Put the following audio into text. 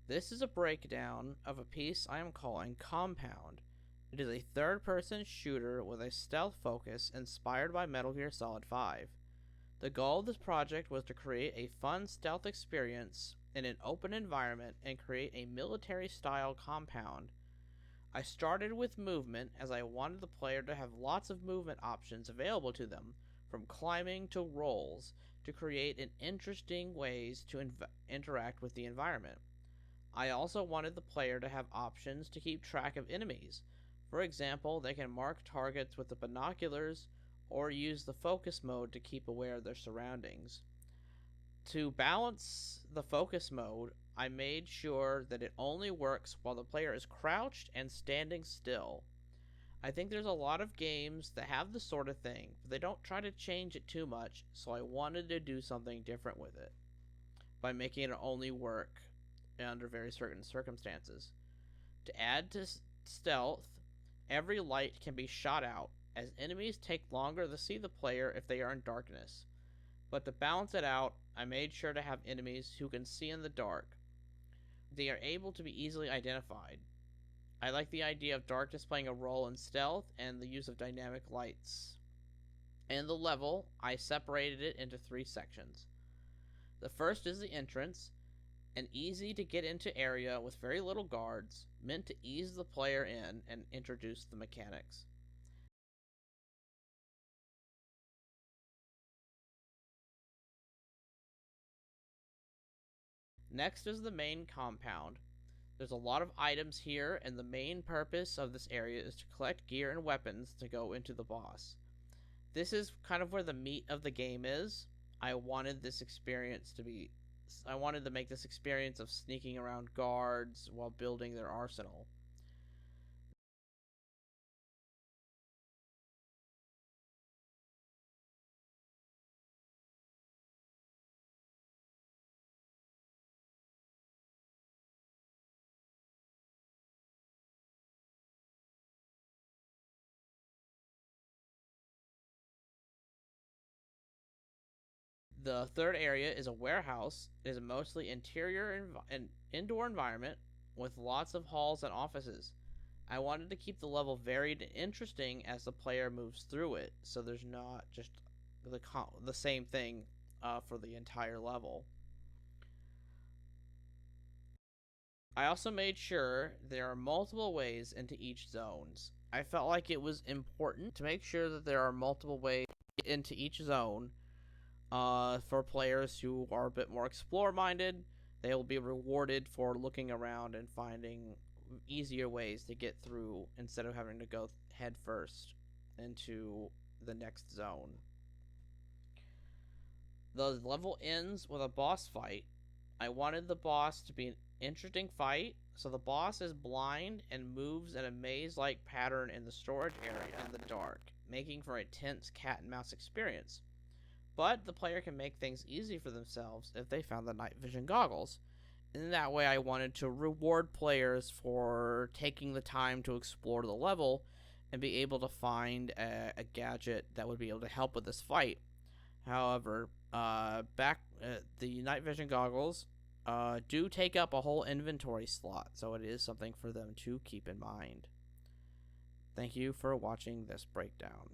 This is a breakdown of a piece I am calling Compound. It is a third-person shooter with a stealth focus inspired by Metal Gear Solid 5. The goal of this project was to create a fun stealth experience in an open environment and create a military-style compound. I started with movement as I wanted the player to have lots of movement options available to them, from climbing to rolls, to create an interesting ways to interact with the environment. I also wanted the player to have options to keep track of enemies. For example, they can mark targets with the binoculars or use the focus mode to keep aware of their surroundings. To balance the focus mode, I made sure that it only works while the player is crouched and standing still. I think there's a lot of games that have this sort of thing, but they don't try to change it too much, so I wanted to do something different with it by making it only work under very certain circumstances. To add to stealth, every light can be shot out, as enemies take longer to see the player if they are in darkness. But to balance it out, I made sure to have enemies who can see in the dark. They are able to be easily identified. I like the idea of darkness playing a role in stealth and the use of dynamic lights. In the level, I separated it into 3 sections. The first is the entrance, an easy to get into area with very little guards, meant to ease the player in and introduce the mechanics. Next is the main compound. There's a lot of items here, and the main purpose of this area is to collect gear and weapons to go into the boss. This is kind of where the meat of the game is. I wanted this experience to be I wanted to make this experience of sneaking around guards while building their arsenal. The third area is a warehouse. It is a mostly interior and indoor environment with lots of halls and offices. I wanted to keep the level varied and interesting as the player moves through it, so there's not just the same thing for the entire level. I also made sure there are multiple ways into each zones. I felt like it was important to make sure that there are multiple ways into each zone. For players who are a bit more explore minded, they will be rewarded for looking around and finding easier ways to get through instead of having to go head first into the next zone. The level ends with a boss fight. I wanted the boss to be an interesting fight, so the boss is blind and moves in a maze like pattern in the storage area in the dark, making for a tense cat and mouse experience. But the player can make things easy for themselves if they found the night vision goggles. In that way, I wanted to reward players for taking the time to explore the level and be able to find a gadget that would be able to help with this fight. However, the night vision goggles do take up a whole inventory slot, so it is something for them to keep in mind. Thank you for watching this breakdown.